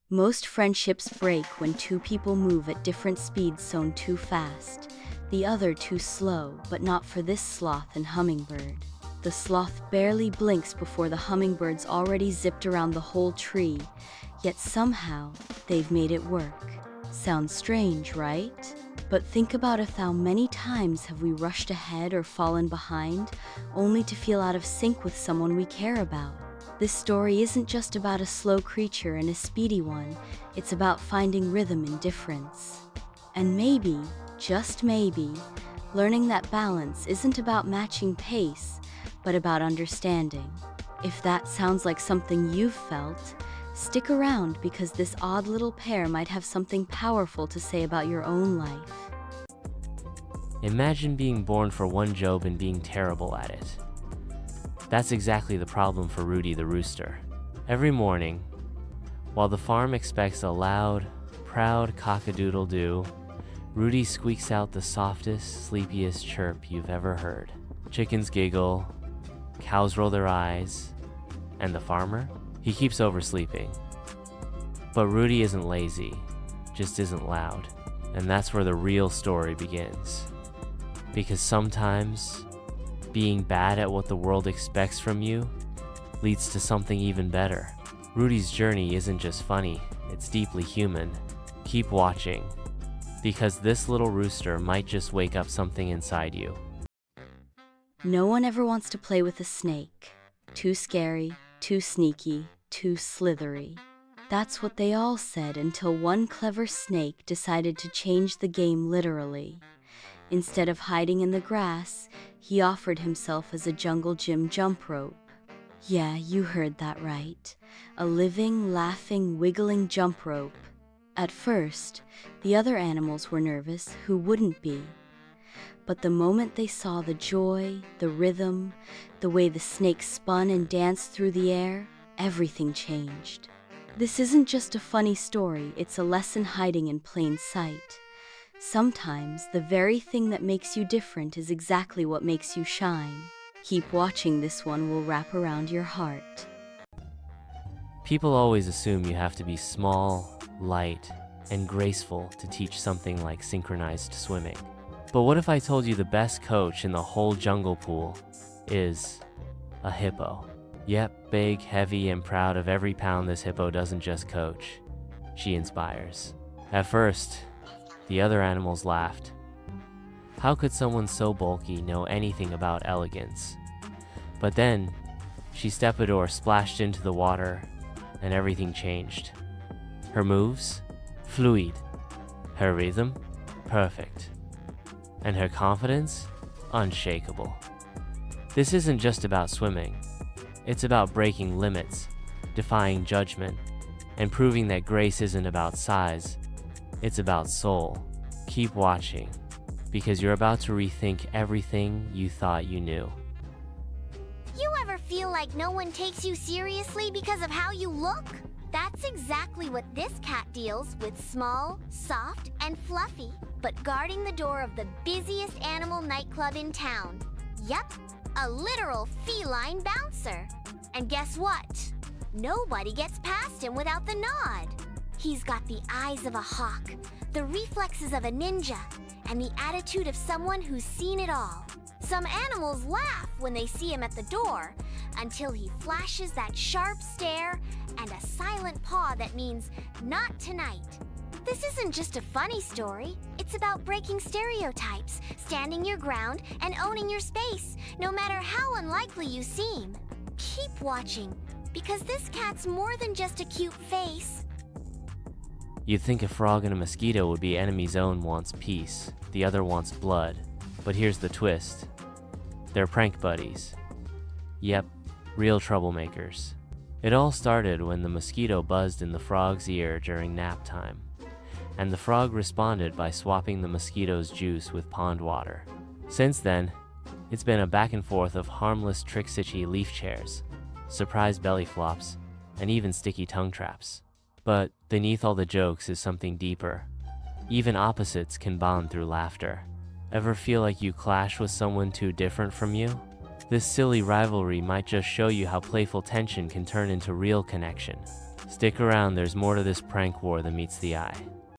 Most friendships break when two people move at different speeds, some too fast, the other too slow, but not for this sloth and hummingbird. The sloth barely blinks before the hummingbird's already zipped around the whole tree, yet somehow they've made it work. Sounds strange, right? But think about it, how many times have we rushed ahead or fallen behind, only to feel out of sync with someone we care about? This story isn't just about a slow creature and a speedy one, it's about finding rhythm in difference. And maybe, just maybe, learning that balance isn't about matching pace, but about understanding. If that sounds like something you've felt, stick around, because this odd little pair might have something powerful to say about your own life. Imagine being born for one job and being terrible at it. That's exactly the problem for Rudy the rooster. Every morning, while the farm expects a loud, proud cock-a-doodle-doo, Rudy squeaks out the softest, sleepiest chirp you've ever heard. Chickens giggle, cows roll their eyes, and the farmer? He keeps oversleeping. But Rudy isn't lazy, just isn't loud. And that's where the real story begins. Because sometimes, being bad at what the world expects from you leads to something even better. Rudy's journey isn't just funny, it's deeply human. Keep watching, because this little rooster might just wake up something inside you. No one ever wants to play with a snake. Too scary, too sneaky, too slithery. That's what they all said until one clever snake decided to change the game literally. Instead of hiding in the grass, he offered himself as a jungle gym jump rope. Yeah, you heard that right. A living, laughing, wiggling jump rope. At first, the other animals were nervous, who wouldn't be? But the moment they saw the joy, the rhythm, the way the snake spun and danced through the air, everything changed. This isn't just a funny story, it's a lesson hiding in plain sight. Sometimes, the very thing that makes you different is exactly what makes you shine. Keep watching, this one will wrap around your heart. People always assume you have to be small, light, and graceful to teach something like synchronized swimming. But what if I told you the best coach in the whole jungle pool is a hippo? Yep, big, heavy, and proud of every pound, this hippo doesn't just coach, she inspires. At first, the other animals laughed. How could someone so bulky know anything about elegance? But then, she stepador splashed into the water, and everything changed. Her moves? Fluid. Her rhythm? Perfect. And her confidence? Unshakable. This isn't just about swimming. It's about breaking limits, defying judgment, and proving that grace isn't about size. It's about soul. Keep watching, because you're about to rethink everything you thought you knew. You ever feel like no one takes you seriously because of how you look? That's exactly what this cat deals with: small, soft, and fluffy, but guarding the door of the busiest animal nightclub in town. Yep, a literal feline bouncer. And guess what? Nobody gets past him without the nod. He's got the eyes of a hawk, the reflexes of a ninja, and the attitude of someone who's seen it all. Some animals laugh when they see him at the door, until he flashes that sharp stare and a silent paw that means, "Not tonight." This isn't just a funny story. It's about breaking stereotypes, standing your ground, and owning your space, no matter how unlikely you seem. Keep watching, because this cat's more than just a cute face. You'd think a frog and a mosquito would be enemies. One wants peace, the other wants blood. But here's the twist. They're prank buddies. Yep, real troublemakers. It all started when the mosquito buzzed in the frog's ear during nap time, and the frog responded by swapping the mosquito's juice with pond water. Since then, it's been a back and forth of harmless trick-stitchy leaf chairs, surprise belly flops, and even sticky tongue traps. But beneath all the jokes is something deeper. Even opposites can bond through laughter. Ever feel like you clash with someone too different from you? This silly rivalry might just show you how playful tension can turn into real connection. Stick around, there's more to this prank war than meets the eye.